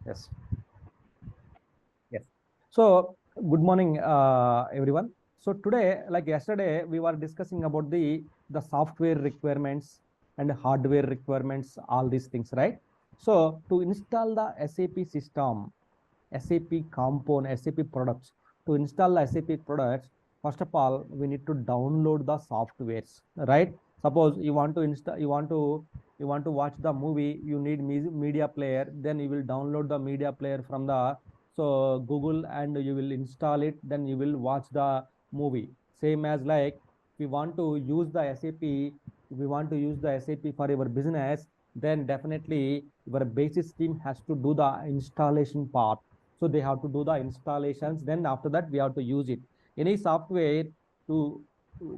Yes. Yes. So, good morning, everyone. So today, like yesterday, we were discussing about the software requirements and hardware requirements, all these things, right? So to install the SAP system, SAP component, SAP products, to install the SAP products, first of all, we need to download the softwares, right? Suppose you want to install, you want to watch the movie, you need media player, then you will download the media player from the Google, and you will install it, then you will watch the movie. Same as like we want to use the SAP, if we want to use the SAP for your business, then definitely your basis team has to do the installation part. So they have to do the installations. Then after that, we have to use it. Any software to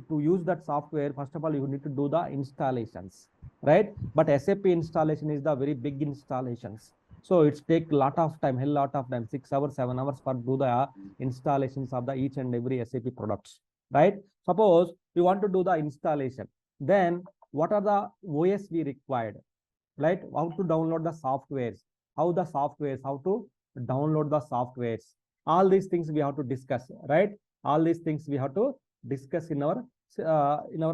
to use that software, first of all, you need to do the installations, right? But SAP installation is the very big installations. So it's take lot of time, hell lot of time, 6 hours, 7 hours for do the installations of the each and every SAP products, right? Suppose you want to do the installation, then what are the OS we required, right? How to download the softwares, how to download the softwares. All these things we have to discuss, right? All these things we have to discuss in our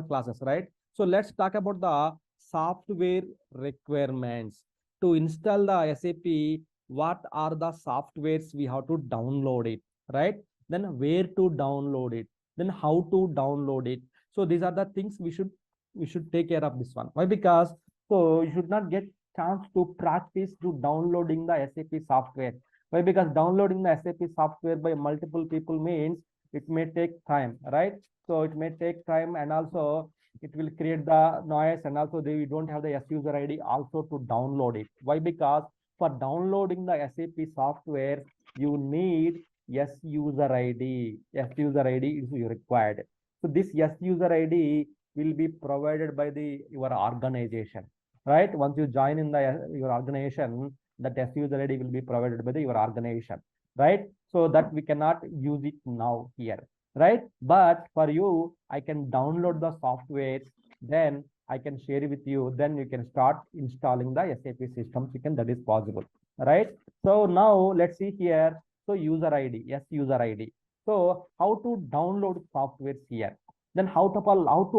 classes, right? So let's talk about the software requirements. To install the SAP, what are the softwares we have to download it, right? Then where to download it, then how to download it. So these are the things we should take care of this one. Why? Because so you should not get chance to practice to downloading the SAP software. Why? Because downloading the SAP software by multiple people means it may take time, right? So it may take time, and also it will create the noise, and also we don't have the S user ID also to download it. Why? Because for downloading the SAP software, you need S user ID. S user ID is required. So this S user ID will be provided by your organization, right? Once you join in your organization, that S user ID will be provided by your organization, right? So that we cannot use it now here, right? But for you, I can download the software, then I can share it with you, then you can start installing the SAP systems. You can, that is possible, right? So now let's see here. So user ID, yes, user ID. So how to download softwares here? Then how to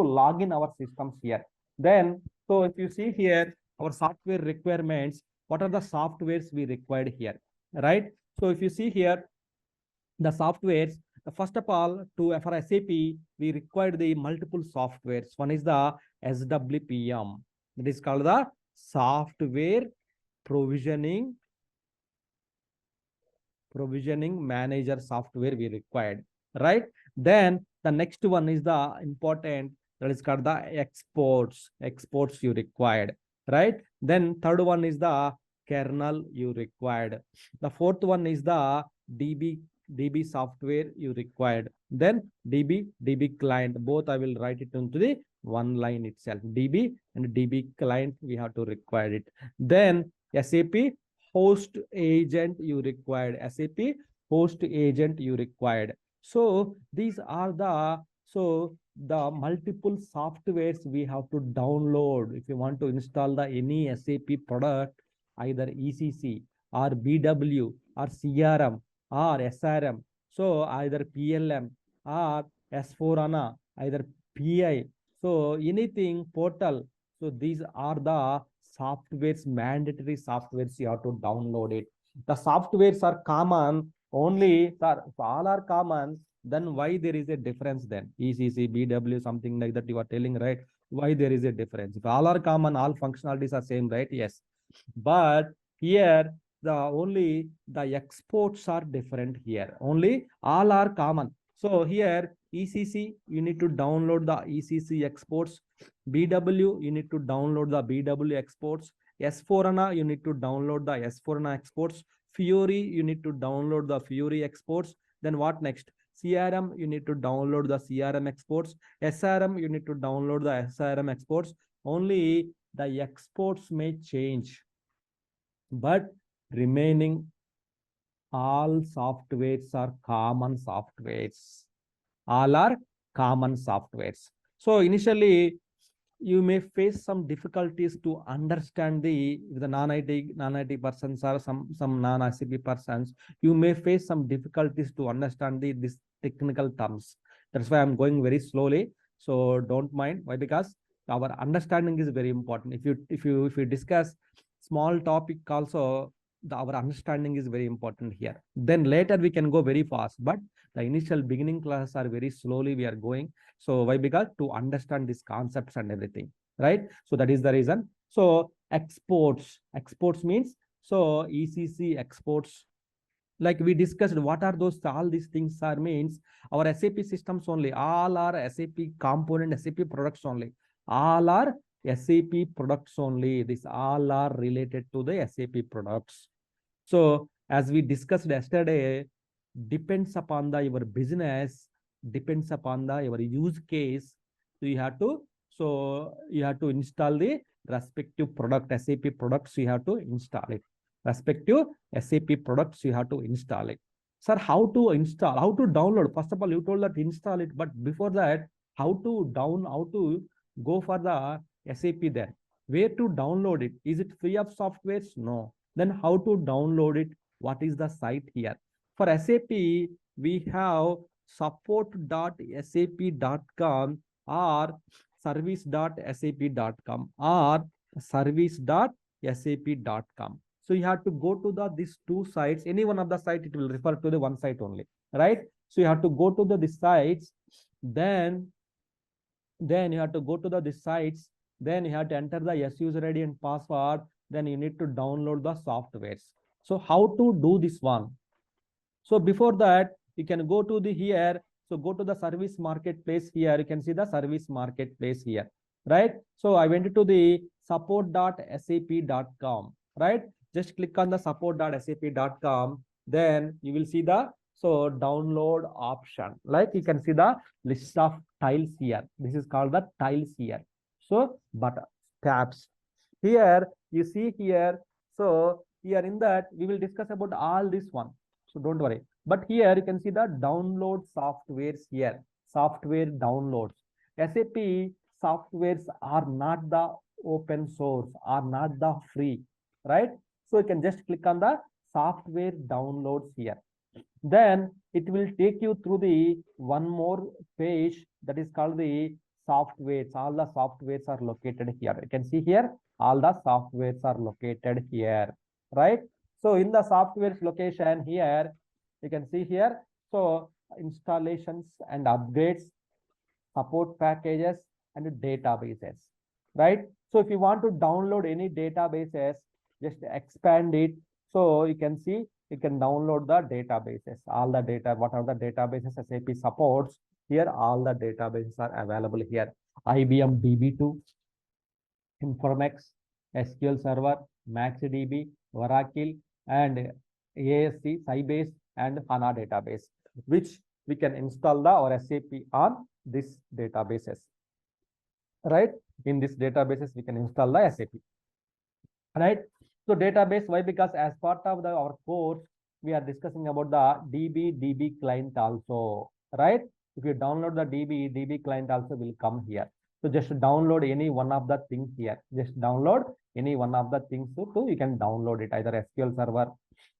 log in our systems here? Then so if you see here, our software requirements, what are the softwares we required here, right? So if you see here, the softwares, first of all, for SAP, we required the multiple softwares. One is the SWPM. It is called the software provisioning manager software we required, right? Then the next one is the important, that is called the exports you required, right? Then third one is the kernel you required. The fourth one is the DB software you required. Then DB client, both I will write it into the one line itself. DB and DB client, we have to require it. Then SAP host agent you required. SAP host agent you required. So these are the multiple softwares we have to download if you want to install the any SAP product, either ECC or BW or CRM or SRM. So either PLM or S4HANA, either PI. So anything portal. So these are the softwares, mandatory softwares you have to download it. The softwares are common only, sir, if all are common, then why there is a difference then? ECC, BW, something like that you are telling, right? Why there is a difference? If all are common, all functionalities are same, right? Yes. But here, only the exports are different here. Only all are common. So here, ECC, you need to download the ECC exports. BW, you need to download the BW exports. S4HANA, you need to download the S4HANA exports. Fiori, you need to download the Fiori exports. Then what next? CRM, you need to download the CRM exports. SRM, you need to download the SRM exports. Only the exports may change, but remaining all softwares are common softwares. All are common softwares. So initially, you may face some difficulties to understand the non-IT persons or some non-SAP persons. You may face some difficulties to understand this technical terms. That's why I'm going very slowly. So don't mind. Why? Because our understanding is very important. If you discuss small topic also, our understanding is very important here. Then later we can go very fast. But the initial beginning classes are very slowly we are going. So why? Because to understand these concepts and everything, right? So that is the reason. So exports means, so ECC exports, like we discussed, what are those, all these things are means our SAP systems only, all are SAP component, SAP products only, all are SAP products only. This all are related to the SAP products. So as we discussed yesterday, depends upon the your business, depends upon the your use case. So you have to install the respective product, SAP products, you have to install it. Respective SAP products, you have to install it. Sir, how to install, how to download? First of all, you told that install it, but before that, how to go for the SAP there? Where to download it? Is it free of softwares? No. Then how to download it? What is the site here? For SAP, we have support.sap.com or service.sap.com or service.sap.com. So you have to go to these two sites. Any one of the site, it will refer to the one site only, right? So you have to go to these sites, then you have to go to these sites, then you have to enter the user ID and password, then you need to download the softwares. So how to do this one? So before that, you can go to the here. So go to the service marketplace here. You can see the service marketplace here, right? So I went to the support.sap.com, right? Just click on the support.sap.com. Then you will see the download option. Like you can see the list of tiles here. This is called the tiles here. So but tabs here, you see here. So here in that we will discuss about all this one. So don't worry. But here you can see the download softwares here. Software downloads. SAP softwares are not the open source, are not the free, right? So you can just click on the software downloads here. Then it will take you through the one more page that is called the softwares. All the softwares are located here. You can see here, all the softwares are located here, right? So in the softwares location here, you can see here, so installations and upgrades, support packages, and databases, right? So if you want to download any databases, just expand it. So you can see, you can download the databases, all the data, what are the databases SAP supports. Here, all the databases are available here. IBM DB2, Informax, SQL Server, MaxDB, Oracle, and ASC, Sybase, and HANA database, which we can install our SAP on these databases, right? In these databases, we can install the SAP, right? So database, why? Because as part of our course, we are discussing about the DB client also, right? If you download the DB client also will come here. So just download any one of the things here. Just download any one of the things. So you can download it, either SQL Server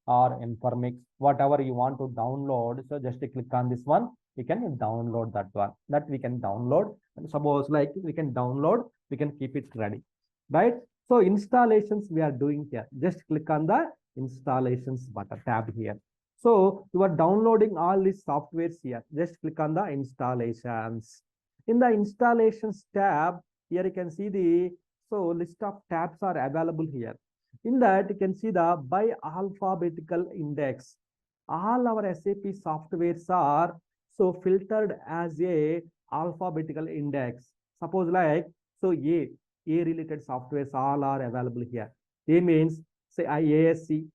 or Informatics, whatever you want to download. So just click on this one. You can download that one. That we can download. And suppose like we can download, we can keep it ready, right? So installations we are doing here. Just click on the installations button tab here. So you are downloading all these softwares here. Just click on the installations. In the installations tab, here you can see the list of tabs are available here. In that, you can see the by alphabetical index. All our SAP softwares are filtered as a alphabetical index. Suppose like A related softwares all are available here. A means say IASC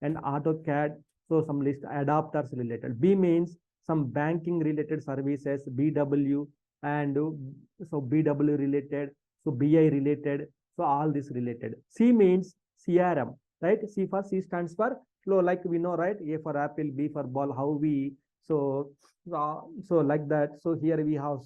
and AutoCAD. So some list adapters related. B means some banking related services, BW, and BW related, BI related, all this related. C means CRM, right? C stands for flow, like we know, right? A for apple, B for ball, how we, like that. So here we have,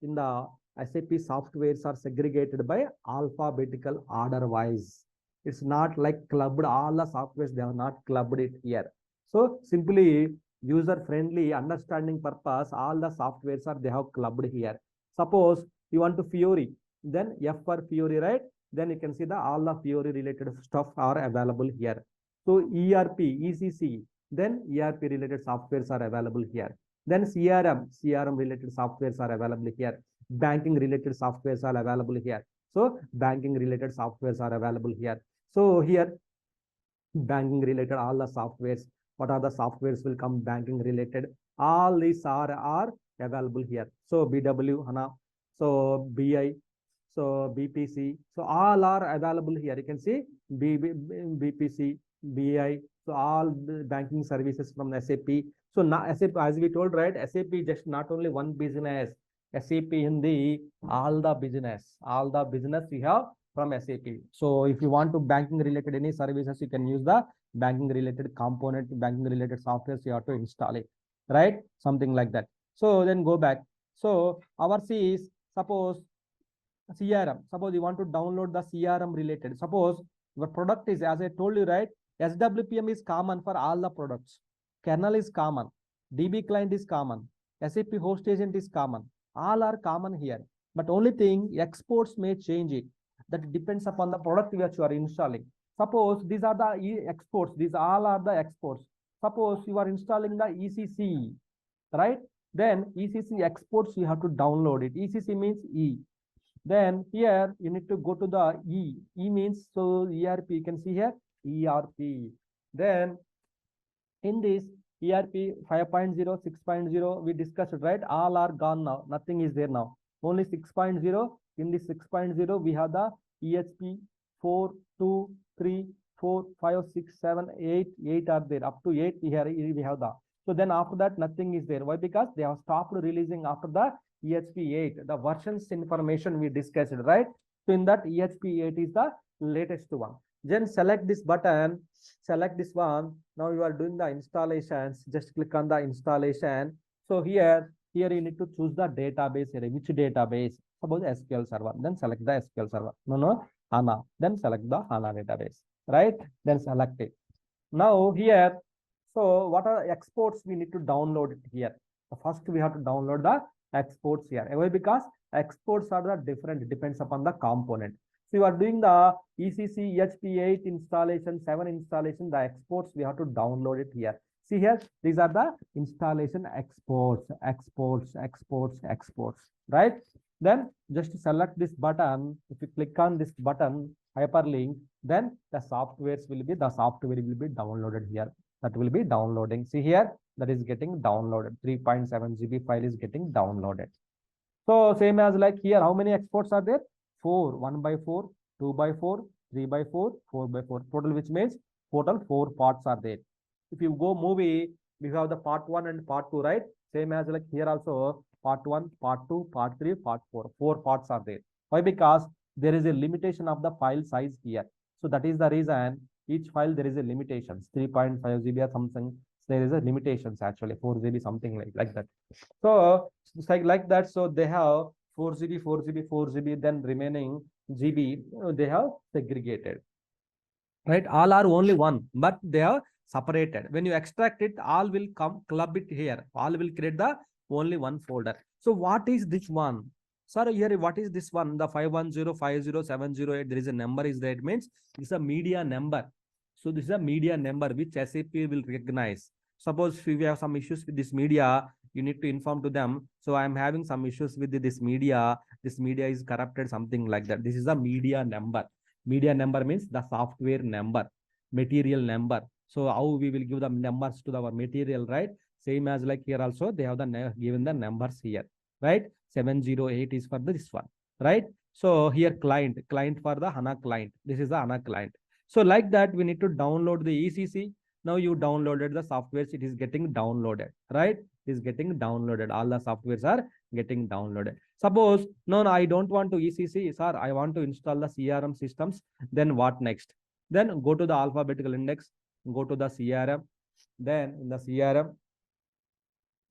in the SAP softwares are segregated by alphabetical order wise. It's not like clubbed, all the softwares, they have not clubbed it here. So simply user friendly understanding purpose, all the softwares are, they have clubbed here. Suppose you want to Fiori, then F for Fiori, right? Then you can see the all the Fiori related stuff are available here. So ERP, ECC, then ERP related softwares are available here. Then CRM related softwares are available here. Banking related softwares are available here. So banking related softwares are available here. So here banking related all the softwares, what are the softwares will come banking related, all these are available here. So BW HANA, so BI, so BPC, so all are available here. You can see BPC, BI, so all the banking services from SAP. So now SAP, as we told, right, SAP just not only one business, SAP in the all the business we have from SAP. So if you want to banking related any services, you can use the banking related component, banking related softwares, you have to install it, right? Something like that. So then go back. So ours is, suppose CRM. Suppose you want to download the CRM related. Suppose your product is, as I told you, right? SWPM is common for all the products. Kernel is common. DB client is common. SAP host agent is common. All are common here. But only thing, exports may change it. That depends upon the product which you are installing. Suppose these are the exports. These all are the exports. Suppose you are installing the ECC, right? Then ECC exports, you have to download it. ECC means E. Then here you need to go to the E. E means, so ERP, you can see here ERP. Then in this ERP 5.0, 6.0, we discussed, right? All are gone now. Nothing is there now. Only 6.0. In this 6.0, we have the EHP 4, 2, 3, 4, 5, 6, 7, 8. 8 are there. Up to 8 here we have the. So then after that, nothing is there. Why? Because they have stopped releasing after the EHP 8. The versions information we discussed, right? So in that EHP 8 is the latest one. Then select this button, select this one. Now you are doing the installations. Just click on the installation. So here you need to choose the database here. Which database? Suppose SQL Server. Then select the SQL Server. No, HANA. Then select the HANA database. Right? Then select it. Now here, so what are exports we need to download it here? So first we have to download the exports here. Why? Because exports are the different, depends upon the component. So you are doing the ECC EHP8 installation, 7 installation, the exports we have to download it here. See here, these are the installation exports, right? Then just select this button. If you click on this button, hyperlink, then the software will be downloaded here. That will be downloading. See here, that is getting downloaded. 3.7 GB file is getting downloaded. So same as like here, how many exports are there? 4, 1 by 4, 2 by 4, 3 by 4, 4 by 4. Total, which means total 4 parts are there. If you go movie, we have the part 1 and part 2, right? Same as like here also, part 1, part 2, part 3, part 4. 4 parts are there. Why? Because there is a limitation of the file size here. So that is the reason each file there is a limitations. 3.5 GB or something. There is a limitations actually, 4 GB, something like that. So it's like that. So they have 4 GB, 4 GB, 4 GB, then remaining GB, they have segregated, right? All are only one, but they are separated. When you extract it, all will come club it here. All will create the only one folder. So what is this one? Sir, here, what is this one? The 510500708, there is a number is there. It means it's a media number. So this is a media number which SAP will recognize. Suppose if we have some issues with this media, you need to inform to them. So I'm having some issues with this media. This media is corrupted, something like that. This is a media number. Media number means the software number, material number. So how we will give the numbers to our material, right? Same as like here also, they have the given the numbers here, right? 708 is for this one, right? So here client for the HANA client. This is the HANA client. So like that, we need to download the ECC. Now you downloaded the softwares, it is getting downloaded, right? It is getting downloaded. All the softwares are getting downloaded. Suppose, no, I don't want to ECC, sir. I want to install the CRM systems. Then what next? Then go to the alphabetical index, go to the CRM. Then in the CRM,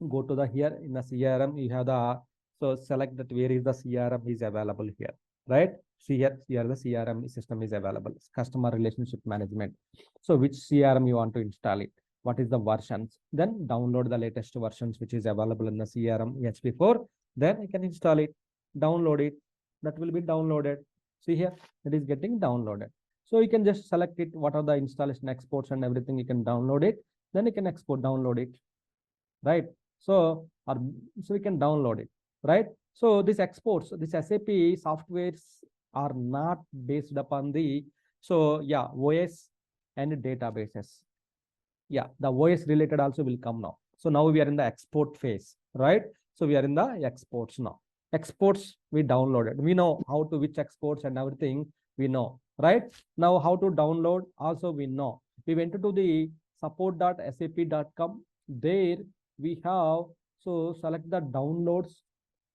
go to the here in the CRM, you have the So select that where is the CRM is available here, right? See here the CRM system is available, customer relationship management. So which CRM you want to install it? What is the versions? Then download the latest versions which is available in the CRM HP4. Then you can install it, download it. That will be downloaded. See here, it is getting downloaded. So you can just select it. What are the installation exports and everything? You can download it. Then you can export, download it, right? So, so we can download it, right? So this exports, this SAP softwares are not based upon the, so yeah, OS and databases. Yeah, the OS related also will come now. So now we are in the export phase, right? So we are in the exports now. Exports we downloaded. We know how to which exports and everything we know, right? Now how to download also we know. We went to the support.sap.com. There we have, so select the downloads,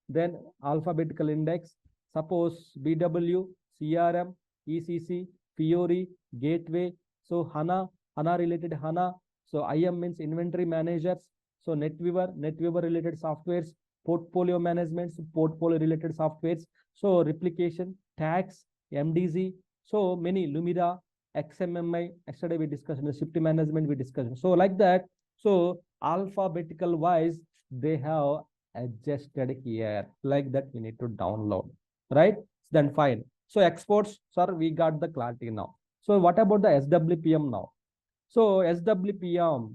then alphabetical index, suppose BW, CRM, ECC, Fiori, Gateway, so HANA, HANA related HANA, so IM means inventory managers, so NetWeaver related softwares, portfolio management, so portfolio related softwares, so replication, tax, MDZ, so many, Lumira, XMMI, yesterday we discussed the shift management, we discussed. So like that, so alphabetical wise, they have adjusted here, like that we need to download, right? Then fine. So exports, sir, we got the clarity now. So what about the SWPM now? So SWPM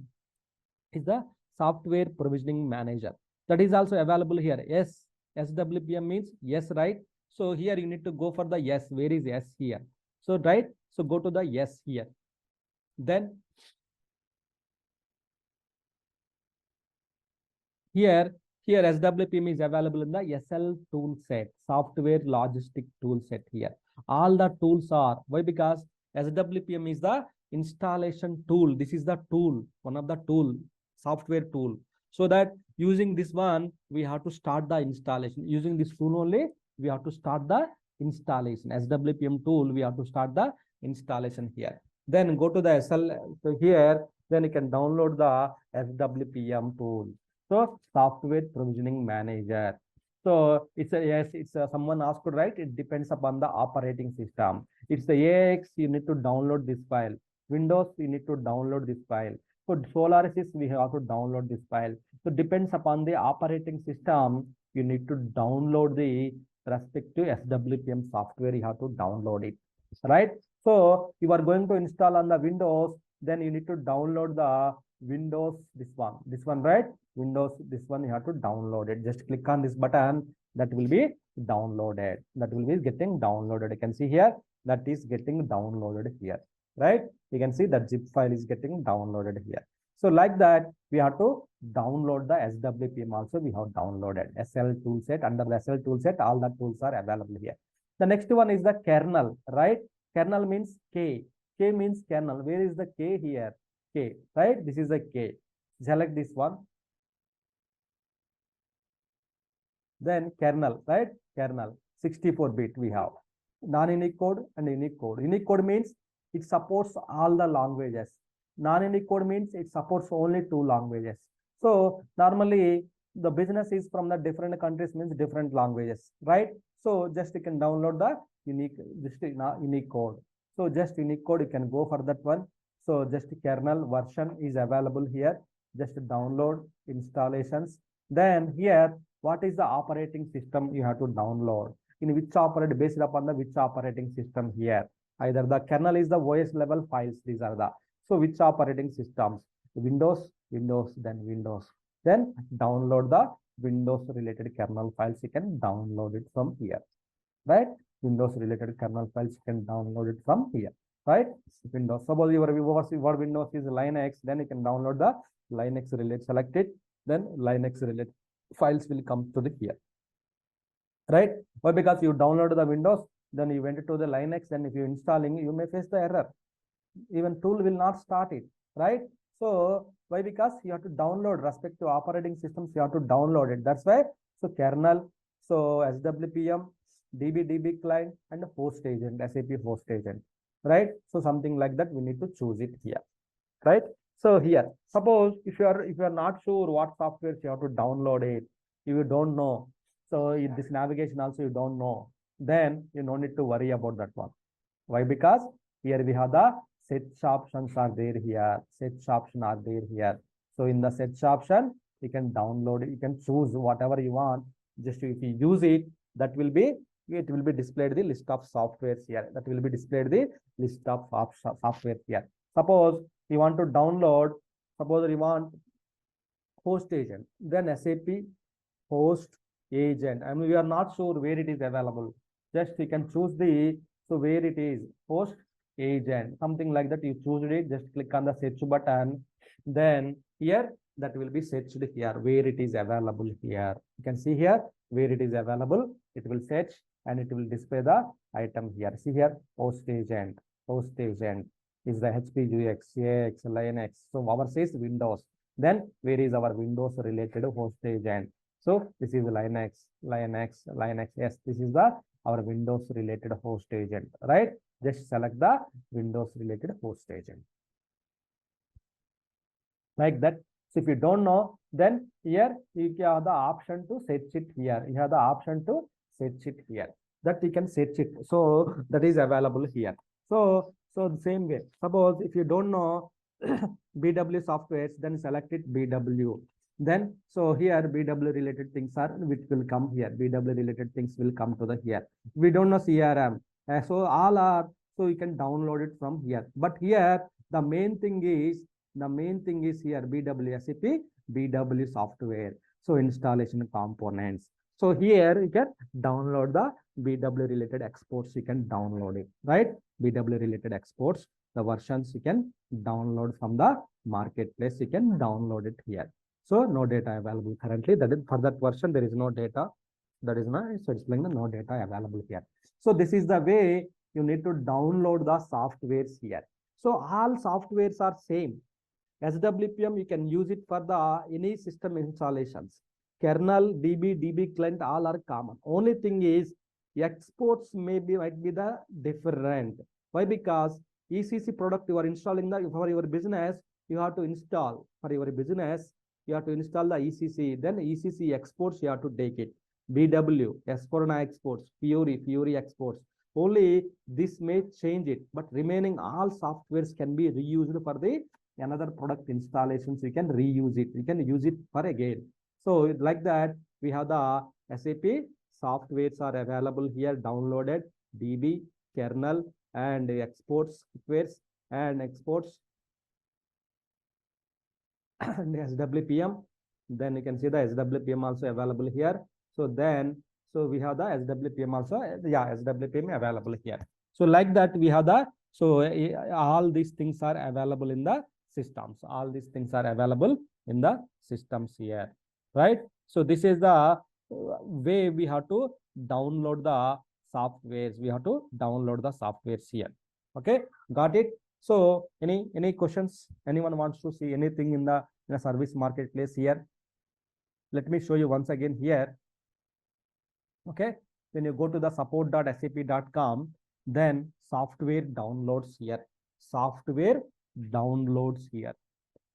is the software provisioning manager. That is also available here. Yes, SWPM means yes, right? So here you need to go for the yes. Where is yes here? So right, so go to the yes here. Then here SWPM is available in the SL tool set, software logistic tool set here. All the tools are, why? Because SWPM is the installation tool. This is the tool, one of the tool, software tool. So that using this one, we have to start the installation. Using this tool only, we have to start the installation. SWPM tool, we have to start the installation here. Then go to the SL, so here, then you can download the SWPM tool. So software provisioning manager. So it's a, yes, it's a, someone asked, right? It depends upon the operating system. It's the AX, you need to download this file. Windows, you need to download this file. For Solaris, we have to download this file. So depends upon the operating system, you need to download the respective SWPM software, you have to download it, right? So you are going to install on the Windows, then you need to download the Windows, this one, right? Windows, this one you have to download it. Just click on this button, that will be downloaded. That will be getting downloaded. You can see here that is getting downloaded here, right? You can see that zip file is getting downloaded here. So like that, we have to download the SWPM also. We have downloaded SL toolset. Under the SL toolset, all the tools are available here. The next one is the kernel, right? Kernel means K. K means kernel. Where is the K here? K, right? This is the K. Select this one. Then kernel, right? Kernel, 64-bit we have. Non-unique code and unique code. Unique code means it supports all the languages. Non-unique code means it supports only 2 languages. So normally the business is from the different countries, means different languages, right? So just you can download the unique code. So just unique code, you can go for that one. So just kernel version is available here. Just download installations. Then here, what is the operating system you have to download? In which operating, based upon the which operating system here. Either the kernel is the OS level files. These are the, so which operating systems? Windows, then Windows. Then download the Windows related kernel files. You can download it from here, right? Windows related kernel files you can download it from here, right? Windows. Suppose your Windows is Linux, then you can download the Linux related, select it, then Linux related files will come to the here, right? Why? Because you downloaded the Windows, then you went to the Linux, then if you're installing, you may face the error. Even tool will not start it, right? So why? Because you have to download respective operating systems, you have to download it. That's why. So kernel, so SWPM, DB client, and host agent, SAP host agent, right? So something like that, we need to choose it here, right? So here, suppose if you are not sure what software you have to download it, if you don't know, So if this navigation also you don't know, then you no need to worry about that one. Why? Because here we have the search options are there here. Search option are there here. So in the search option, you can download, you can choose whatever you want. Just if you use it, that will be, it will be displayed the list of softwares here. That will be displayed the list of software here. Suppose you want to download, suppose you want host agent, then SAP host agent. I mean, we are not sure where it is available. Just you can choose the, so where it is, host agent, something like that. You choose it, just click on the search button. Then here, that will be searched here, where it is available here. You can see here, where it is available. It will search and it will display the item here. See here, host agent is the HP, UX, AX, Linux. So our says Windows. Then where is our Windows related host agent? So this is Linux. Yes, this is the our Windows related host agent, right? Just select the Windows related host agent. Like that. So if you don't know, then here you have the option to search it here. You have the option to search it here. That you can search it. So that is available here. So the same way. Suppose if you don't know BW softwares, then select it BW. Then so here BW related things are which will come here. BW related things will come to the here. We don't know CRM. So all are, so you can download it from here. But here the main thing is here BW SAP BW software. So installation components. So here you can download the BW related exports. You can download it, right? BW related exports, the versions you can download from the marketplace. You can download it here. So no data available currently. That is for that version. There is no data. That is not. So it's like the no data available here. So this is the way you need to download the softwares here. So all softwares are same. SWPM, you can use it for the any system installations. Kernel, DB client, all are common. Only thing is exports might be the different. Why? Because ECC product you are installing the for your business, you have to install for your business. You have to install the ECC. Then ECC exports you have to take it. BW, S4HANA exports, Fiori exports. Only this may change it, but remaining all softwares can be reused for the another product installations. You can reuse it. You can use it for again. So like that, we have the SAP softwares are available here, downloaded, DB, kernel, and exports, softwares, and exports, and SWPM. Then you can see the SWPM also available here. So then, so we have the SWPM also, yeah, SWPM available here. So like that, we have the, so all these things are available in the systems. All these things are available in the systems here, right? So this is the way we have to download the softwares. We have to download the softwares here. Okay, got it? So any questions? Anyone wants to see anything in the service marketplace here? Let me show you once again here. Okay, when you go to the support.sap.com, then software downloads here. Software downloads here.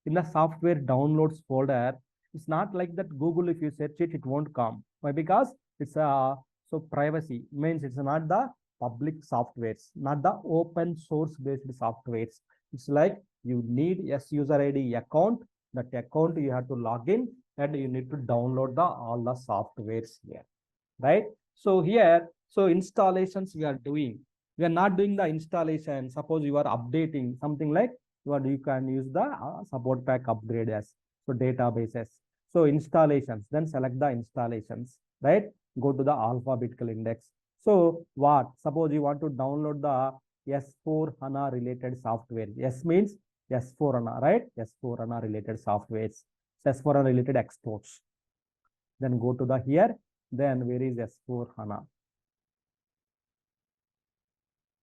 In the software downloads folder, it's not like that Google, if you search it, it won't come. Why? Because it's so privacy means it's not the public softwares, not the open source based softwares. It's like you need user ID account. That account you have to log in and you need to download all the softwares here, right? So here, so installations we are doing. We are not doing the installation. Suppose you are updating something like you can use the support pack upgrade as so databases. So installations, then select the installations, right? Go to the alphabetical index. So what? Suppose you want to download the S4HANA related software. S means S4HANA, right? S4HANA related softwares. S4HANA related exports. Then go to the here. Then where is S4HANA?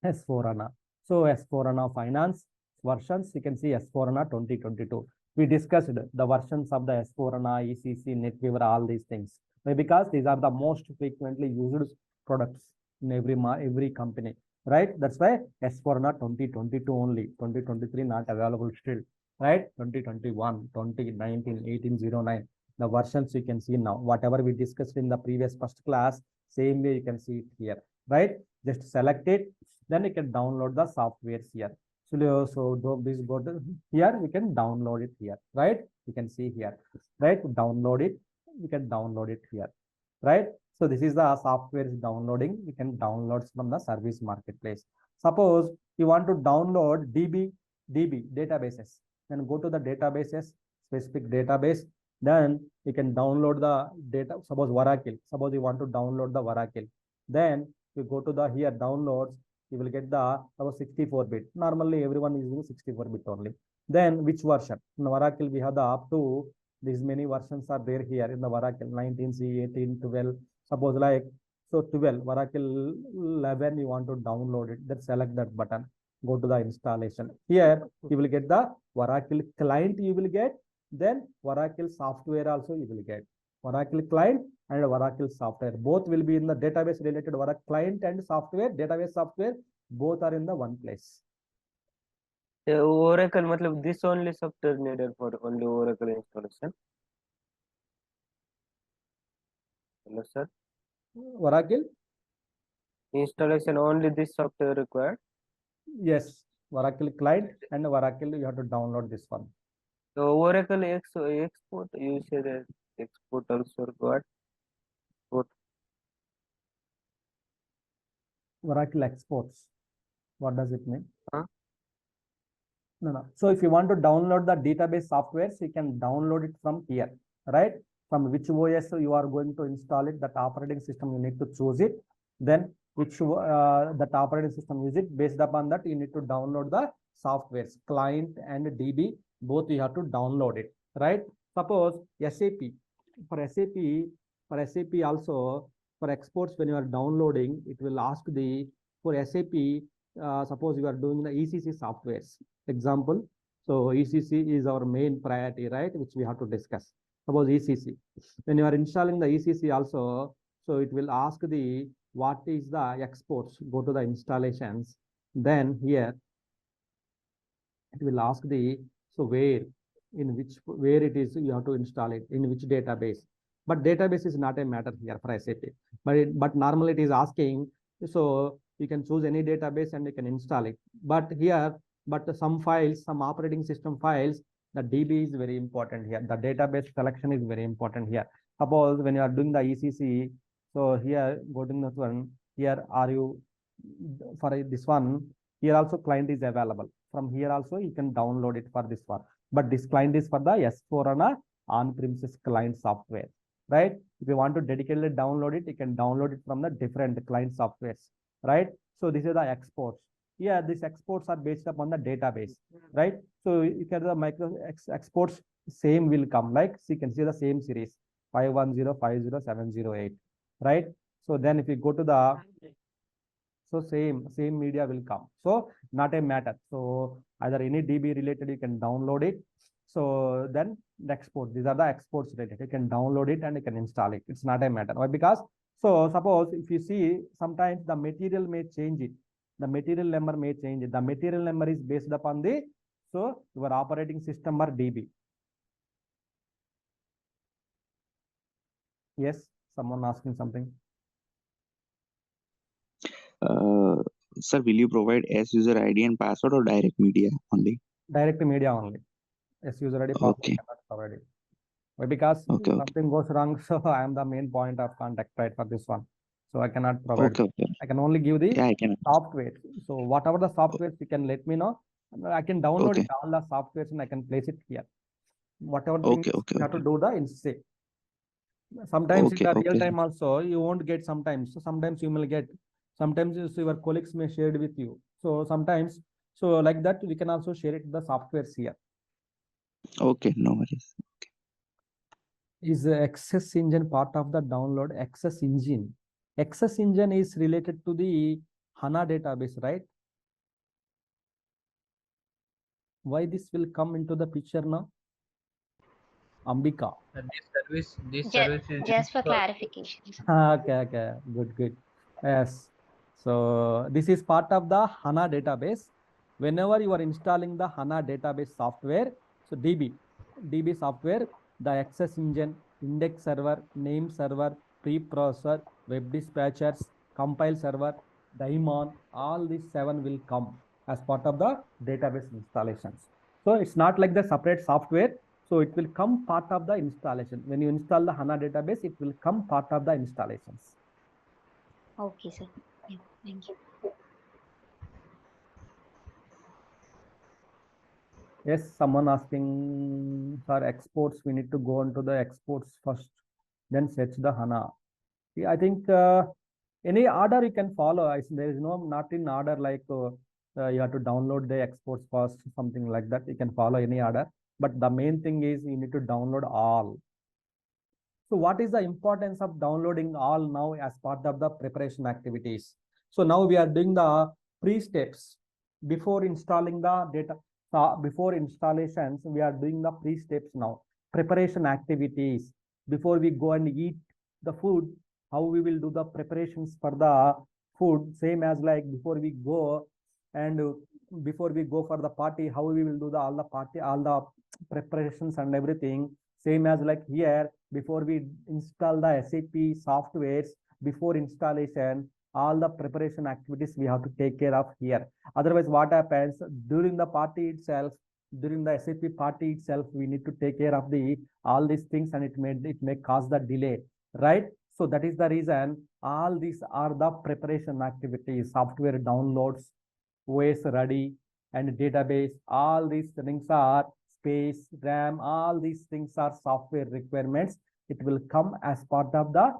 S4HANA. So S4HANA finance versions, you can see S4HANA 2022. We discussed the versions of the S4HANA, ECC, NetWeaver, all these things. Because these are the most frequently used products in every company, right? That's why S4HANA 2022 only, 2023 not available still, right? 2021, 2019, 1809. The versions you can see now. Whatever we discussed in the previous first class, same way you can see it here, right? Just select it, then you can download the softwares here. So please go to here, we can download it here, right? You can see here, right? Download it, we can download it here, right? So this is the software is downloading. You can download from the service marketplace. Suppose you want to download DB databases, then go to the databases, specific database. Then you can download the data. Suppose Oracle. Suppose you want to download the Oracle. Then you go to the here downloads. You will get the 64-bit. Normally everyone is using 64-bit only. Then which version? In Oracle we have the up to these many versions are there here in the Oracle 19C, 18, 12. Suppose like so 12 Oracle 11 you want to download it. Then select that button. Go to the installation. Here you will get the Oracle client. You will get then Oracle software also you will get. Oracle client and Oracle software both will be in the database related. Oracle client and software, database software, both are in the one place. Oracle, matlab this only software needed for only Oracle installation. Hello, sir. Oracle installation only this software required. Yes, Oracle client and Oracle you have to download this one. So Oracle export, you said export also required. What? Oracle exports. What does it mean? Huh? No. So if you want to download the database softwares, you can download it from here, right? From which OS you are going to install it, that operating system you need to choose it. Then which that operating system is it, based upon that you need to download the softwares, client and DB, both you have to download it, right? Suppose SAP, for SAP also, for exports when you are downloading, it will ask the, for SAP, suppose you are doing the ECC softwares, example. So ECC is our main priority, right? Which we have to discuss. Suppose ECC, when you are installing the ECC also, so it will ask the, what is the exports, go to the installations, then here it will ask the, so where it is you have to install it, in which database. But database is not a matter here for SAP, but normally it is asking, so you can choose any database and you can install it. But here, some files, some operating system files, the DB is very important here. The database selection is very important here. Suppose when you are doing the ECC, so here go to this one, here are you, for this one, here also client is available. From here also you can download it for this one. But this client is for the S/4HANA on-premises client software, right? If you want to dedicatedly download it, you can download it from the different client softwares, right? So this is the exports. Yeah, these exports are based upon the database, right? So you can the micro exports same will come, like so you can see the same series 51050 708, right? So then if you go to the, so same media will come. So not a matter. So either any DB related you can download it. So then the export, these are the exports related. You can download it and you can install it. It's not a matter. Why? Because so suppose if you see sometimes the material may change it. The material number may change it. The material number is based upon the, so your operating system or DB. Yes, someone asking something. Sir, will you provide S user ID and password or direct media only? Direct media only. S user ID password cannot provide it. Why? Because something goes wrong, so I am the main point of contact, right, for this one. So I cannot provide. I can only give the software. So whatever the software you can let me know. I can download it, all the softwares, and I can place it here. Whatever thing you have to do the instead. Sometimes in the real time also you won't get sometimes. So sometimes you will get. Sometimes your colleagues may share it with you. So sometimes, so like that we can also share it the softwares here. Okay, no worries. Is the Access Engine part of the download? Access Engine. Access Engine is related to the HANA database, right? Why this will come into the picture now? Ambika. This service is just for clarification. Okay, good. Yes. So this is part of the HANA database. Whenever you are installing the HANA database software, so DB software, the Access Engine index server, name server, preprocessor, web dispatchers, compile server, daemon, all these 7 will come as part of the database installations. So it's not like the separate software. So it will come part of the installation. When you install the HANA database, it will come part of the installations. Okay, sir. Yeah, thank you. Yes, someone asking for exports. We need to go into the exports first, then search the HANA. See, I think any order you can follow. There is no not in order like you have to download the exports first, something like that. You can follow any order, but the main thing is you need to download all. So what is the importance of downloading all now as part of the preparation activities? So now we are doing the pre-steps before installing the data. Before installations, we are doing the pre-steps now. Preparation activities. Before we go and eat the food, how we will do the preparations for the food, same as like before we go and before we go for the party, how we will do the all the preparations and everything. Same as like here, before we install the SAP softwares, before installation, all the preparation activities we have to take care of here. Otherwise, what happens during the party itself, during the SAP party itself, we need to take care of the all these things, and it may cause the delay, right? So that is the reason all these are the preparation activities, software downloads, OS ready, and database. All these things are space, RAM, all these things are software requirements. It will come as part of the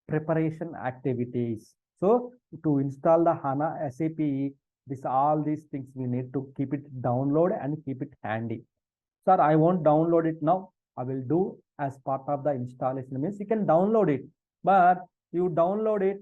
preparation activities. So to install the HANA SAP, all these things we need to keep it download and keep it handy. Sir, I won't download it now. I will do as part of the installation. Means you can download it, but you download it,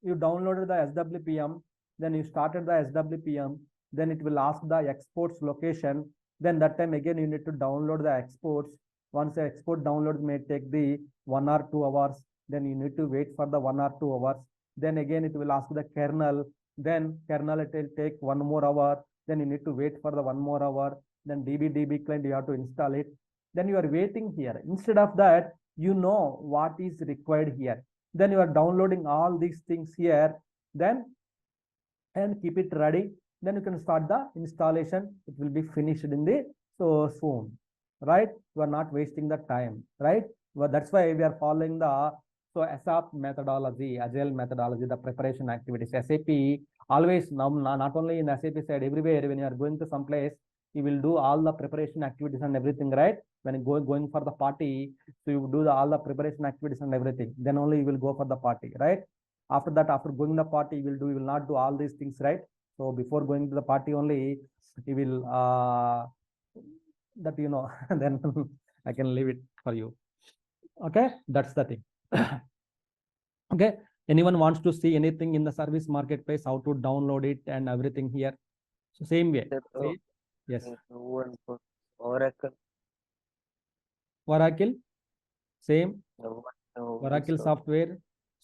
you downloaded the SWPM, then you started the SWPM, then it will ask the exports location. Then that time again you need to download the exports. Once the export download may take the 1 or 2 hours, then you need to wait for the 1 or 2 hours. Then again it will ask the kernel, then kernel it will take 1 more hour, then you need to wait for the 1 more hour. Then DB client you have to install it. Then you are waiting here. Instead of that, you know what is required here. Then you are downloading all these things here, then and keep it ready. Then you can start the installation. It will be finished in the soon, right? You are not wasting the time, right? Well, that's why we are following the SAP methodology, agile methodology, the preparation activities. SAP always now not only in SAP side, everywhere when you are going to some place, you will do all the preparation activities and everything, right? When you going for the party, so you do all the preparation activities and everything. Then only you will go for the party, right? After that, after going to the party, you will not do all these things, right? So before going to the party only, you will that then I can leave it for you. Okay, that's the thing. Okay, anyone wants to see anything in the service marketplace, how to download it and everything here? So same way. Yes. One for Oracle. Oracle, same. Oracle software.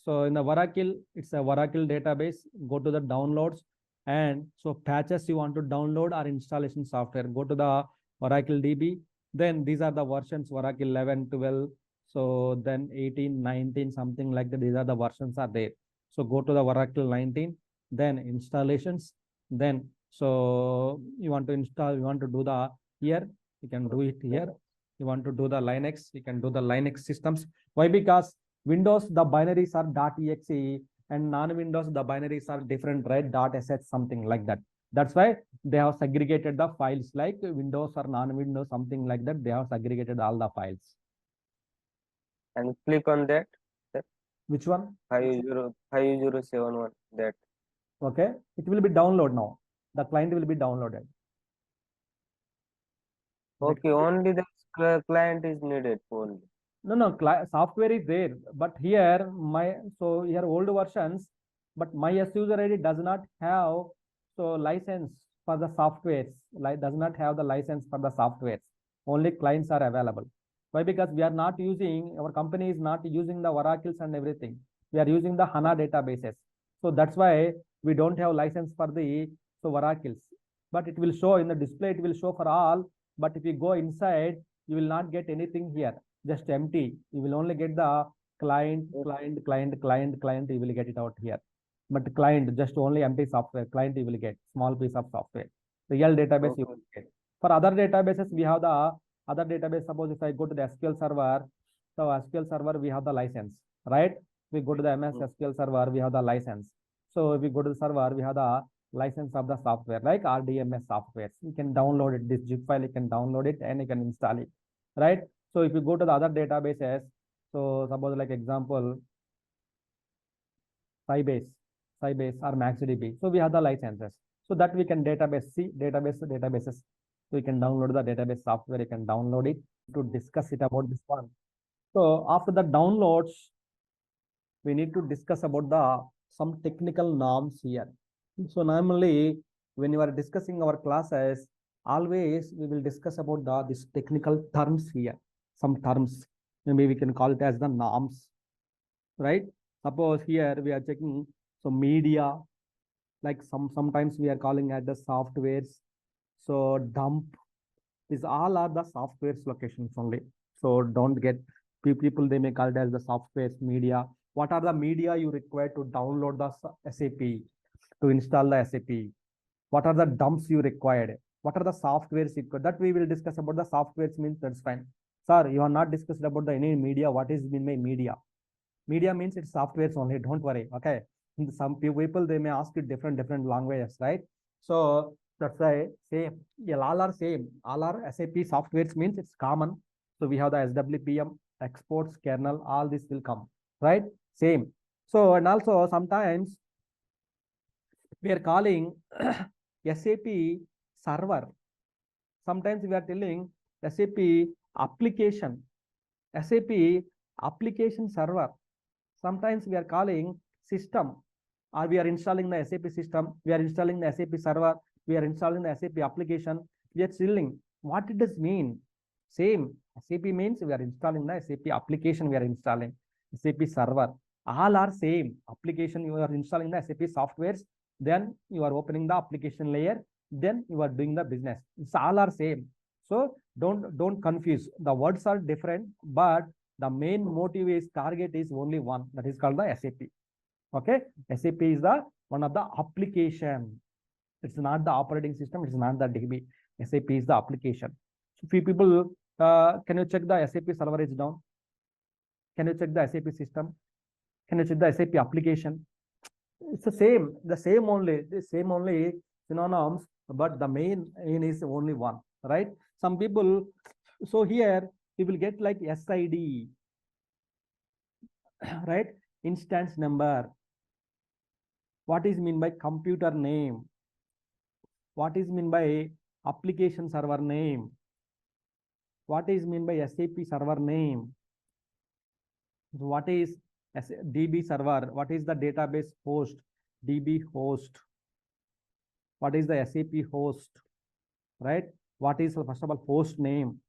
So in the Oracle, it's a Oracle database. Go to the downloads, and so patches you want to download or installation software. Go to the Oracle DB. Then these are the versions: Oracle 11, 12. So then 18, 19, something like that. These are the versions are there. So go to the Oracle 19. Then installations. Then so you want to install. You want to do the here. You can do it here. You want to do the Linux. You can do the Linux systems. Why? Because Windows, the binaries are .exe, and non-Windows, the binaries are different, right? .sh, something like that. That's why they have segregated the files, like Windows or non-Windows, something like that. They have segregated all the files. And click on that. Which one? 50071, that. Okay, it will be download now. The client will be downloaded. Okay, only the client is needed only. No, software is there, but here here old versions, but my user ID does not have license for the softwares. Does not have the license for the softwares. Only clients are available. Why? Because we are not using, our company is not using the Oracles and everything. We are using the HANA databases. So that's why we don't have license for the Oracles. But it will show in the display. It will show for all. But if you go inside, you will not get anything here. just empty. You will only get the client, you will get it out here. But client, just only empty software, client you will get, small piece of software. Real database you will get. For other databases, we have the other database. Suppose if I go to the SQL server, so SQL server, we have the license, right? We go to the MS SQL server, we have the license. So if we go to the server, we have the license of the software, like RDMS software. You can download it, this zip file, you can download it and you can install it, right? So if you go to the other databases, so suppose like example, Sybase or MaxDB. So we have the licenses. So that we can databases. So you can download the database software, you can download it to discuss it about this one. So after the downloads, we need to discuss about the some technical norms here. So normally when you are discussing our classes, always we will discuss about this technical terms here. Some terms, maybe we can call it as the norms, right? Suppose here we are checking so media, like sometimes we are calling at the softwares. So dump, these all are the softwares locations only. So don't get people, they may call it as the softwares media. What are the media you require to download the SAP, to install the SAP? What are the dumps you required? What are the softwares required? That we will discuss about the softwares means, that's fine. Sir, you are not discussed about the any media. What is mean by media? Media means it's softwares only. Don't worry. Okay. Some people, they may ask you different languages, right? So that's why same. Yeah, all are same. All are SAP softwares means it's common. So we have the SWPM, exports, kernel, all this will come, right? Same. So, and also sometimes we are calling SAP server. Sometimes we are telling SAP application, SAP application server. Sometimes we are calling system, or we are installing the SAP system, we are installing the SAP server, we are installing the SAP application, we are installing. What it does mean? Same. SAP means we are installing the SAP application, we are installing SAP server. All are same. Application, you are installing the SAP softwares, then you are opening the application layer, then you are doing the business. It's all are same. So don't confuse. The words are different, but the main motive is target is only one, that is called the SAP. Okay, SAP is the one of the application. It's not the operating system, it's not the DB. SAP is the application. So few people, can you check the SAP server is down? Can you check the SAP system? Can you check the SAP application? It's the same only synonyms, but the main is only one, right? Some people, so here we will get like SID, right? Instance number. What is mean by computer name? What is mean by application server name? What is mean by SAP server name? What is DB server? What is the database host? DB host. What is the SAP host? Right? What is first of all host name?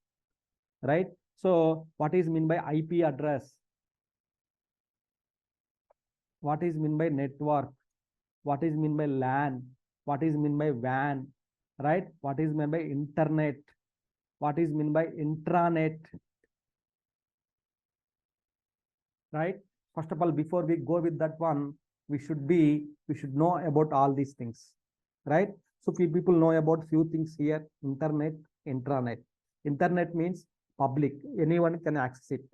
Right? So what is mean by IP address? What is mean by network? What is mean by LAN? What is mean by WAN? Right? What is mean by internet? What is mean by intranet? Right? First of all, before we go with that one, we should know about all these things, right? So few people know about few things here: internet, intranet. Internet means public, anyone can access it,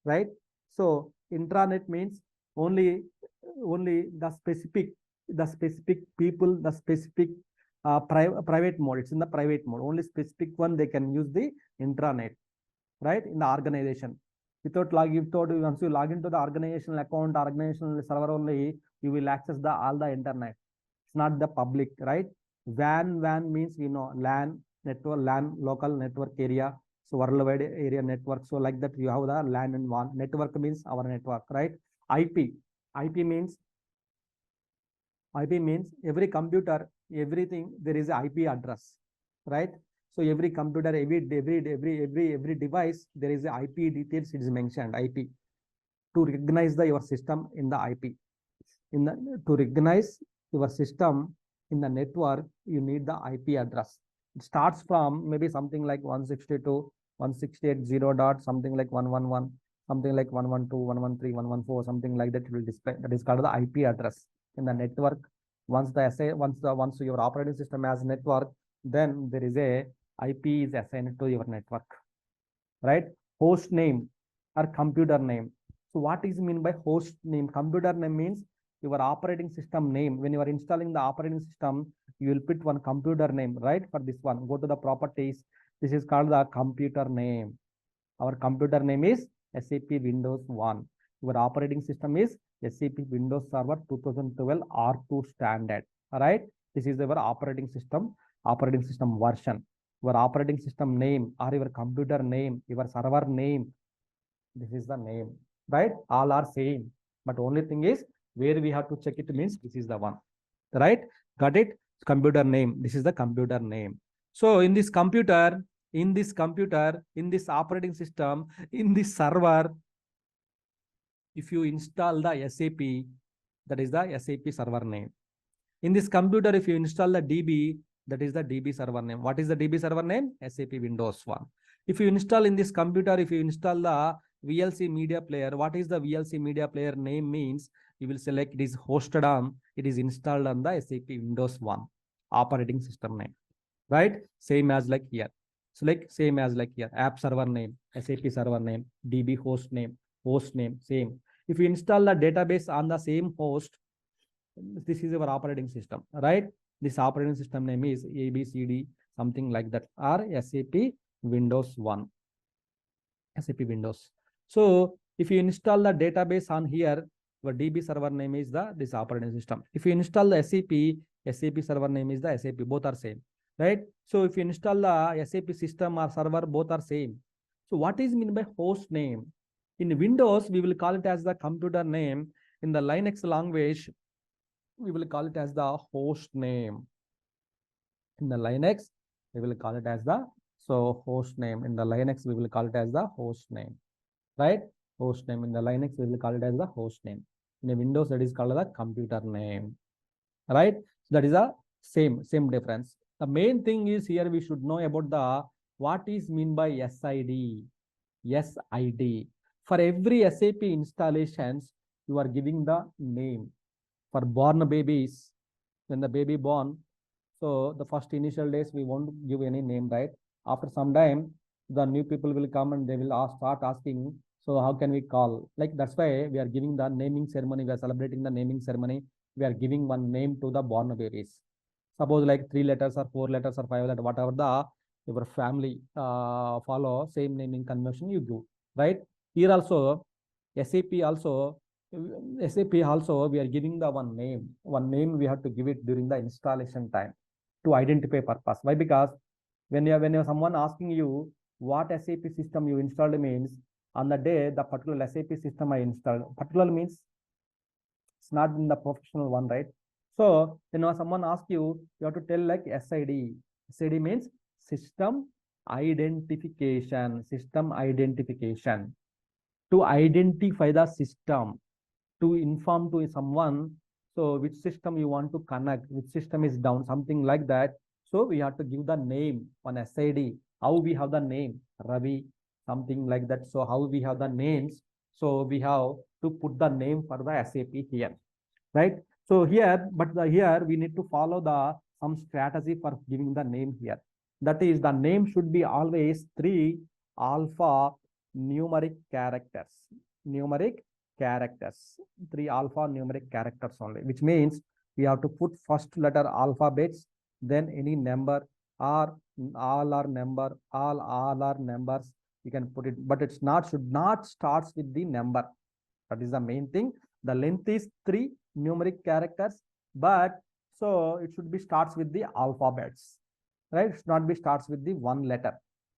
right? So intranet means only the specific people, the specific private mode. It's in the private mode. Only specific one they can use the intranet, right? In the organization. Without once you log into the organizational account, organizational server only, you will access all the internet. It's not the public, right? WAN means we know LAN network, LAN local network area. So worldwide area network. So like that you have the LAN and WAN. Network means our network, right? IP means every computer, everything, there is an IP address, right? So every computer, every device, there is an IP details. It is mentioned IP to recognize your system in the IP. To recognize your system in the network, you need the IP address. It starts from maybe something like 162, 168.0 dot something like 111, something like 112, 113, 114, something like that. It will display. That is called the IP address in the network. Once your operating system has network, then there is a IP is assigned to your network, right? Host name or computer name. So what is mean by host name? Computer name means your operating system name. When you are installing the operating system, you will put one computer name, right? For this one, go to the properties. This is called the computer name. Our computer name is SAP Windows 1. Your operating system is SAP Windows Server 2012 R2 standard. All right. This is our operating system version. Your operating system name or your computer name, your server name. This is the name, right? All are same. But only thing is where we have to check it means this is the one, right? Got it? Computer name. This is the computer name. So in this computer, in this operating system, in this server, if you install the SAP, that is the SAP server name. In this computer, if you install the DB, that is the DB server name. What is the DB server name? SAP Windows 1. If you install in this computer, if you install the VLC media player, what is the VLC media player name means? You will select it is hosted on, it is installed on the SAP Windows 1 operating system name, right? Same as like here. So like same as like here, app server name, SAP server name, DB host name, same. If you install the database on the same host, this is our operating system, right? This operating system name is ABCD, something like that, or SAP Windows 1, SAP Windows. So if you install the database on here, your DB server name is this operating system. If you install the SAP server name is the SAP, both are same, right? So if you install the SAP system or server, both are same. So what is mean by host name? In Windows, we will call it as the computer name. In the Linux language, we will call it as the host name. In the Linux, we will call it as the host name. In the Linux, we will call it as the host name, right? Host name. In the Linux, we will call it as the host name. In the Windows, that is called the computer name, right? So that is a same difference. The main thing is here we should know about the what is mean by SID. SID. For every SAP installations, you are giving the name. For born babies, when the baby born, so the first initial days we won't give any name, right? After some time, the new people will come and they will start asking, so how can we call? Like that's why we are giving the naming ceremony. We are celebrating the naming ceremony. We are giving one name to the born babies. Suppose like 3 letters or 4 letters or 5 letters, whatever your family follow, same naming convention you do, right? Here also, SAP also, we are giving the one name. One name we have to give it during the installation time to identify purpose. Why? Because when someone asking you what SAP system you installed means, on the day the particular SAP system I installed, particular means it's not in the professional one, right? So when someone asks you, you have to tell like SID. SID means system identification. System identification. To identify the system, to inform to someone, so which system you want to connect, which system is down, something like that. So we have to give the name on SID. How we have the name? Ravi, something like that. So how we have the names? So we have to put the name for the SAP here, right? So here, here we need to follow some strategy for giving the name here. That is, the name should be always 3 alpha numeric characters. 3 alpha numeric characters only, which means we have to put first letter alphabets, then any number, or all are number, all are numbers. You can put it, but it's not, should not starts with the number. That is the main thing. The length is 3 numeric characters, but so it should be starts with the alphabets, right? It should not be starts with the one letter,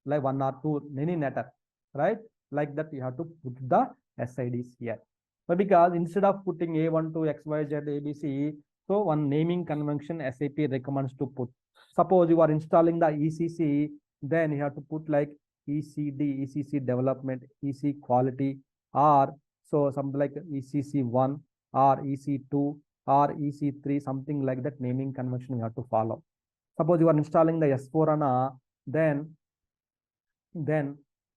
like 1 or 2, any letter, right? Like that, you have to put the SIDs here. But because instead of putting A1 to XYZ ABC, so one naming convention SAP recommends to put. Suppose you are installing the ECC, then you have to put like ECD, ECC development, EC quality, or so something like ECC1 or EC2 or EC3, something like that naming convention you have to follow. Suppose you are installing the S4HANA, then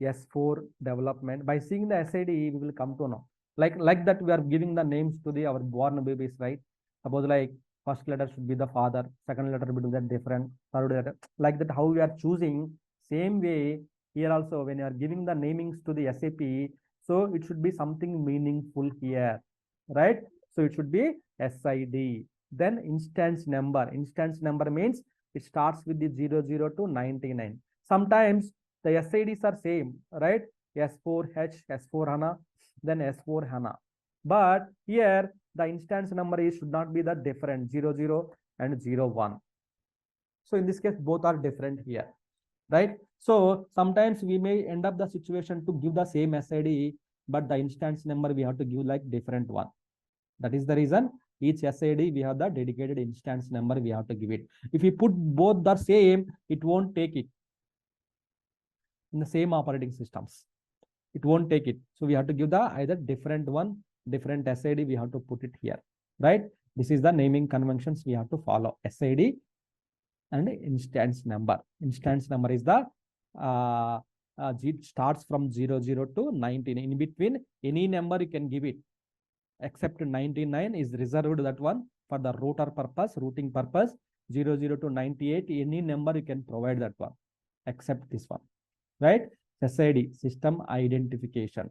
S4 development. By seeing the SID, we will come to know. Like that, we are giving the names to the our born babies, right? Suppose like first letter should be the father, second letter will be that different, third letter, like that. How we are choosing, same way here also when you are giving the namings to the SAP, so it should be something meaningful here, right? So it should be SID. Then instance number. Instance number means it starts with the 00 to 99. Sometimes the SIDs are same, right? S4H, S4 HANA, then S4 HANA. But here the instance number is should not be the different 00 and 01. So in this case, both are different here, right? So sometimes we may end up the situation to give the same SID, but the instance number we have to give like different one. That is the reason each SID we have the dedicated instance number we have to give it. If we put both the same, it won't take it in the same operating systems. It won't take it. So we have to give the either different one, different SID we have to put it here, right? This is the naming conventions we have to follow. SID and instance number. Instance number is the it starts from 00 to 19. In between, any number you can give it, except 99 is reserved that one for the routing purpose. 00 to 98, any number you can provide that one, except this one, right? SID, system identification.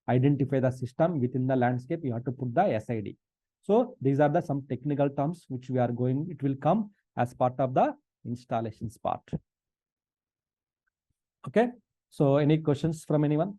Identify the system within the landscape, you have to put the SID. So these are the some technical terms which we are going, it will come as part of the installations part. Okay. So any questions from anyone?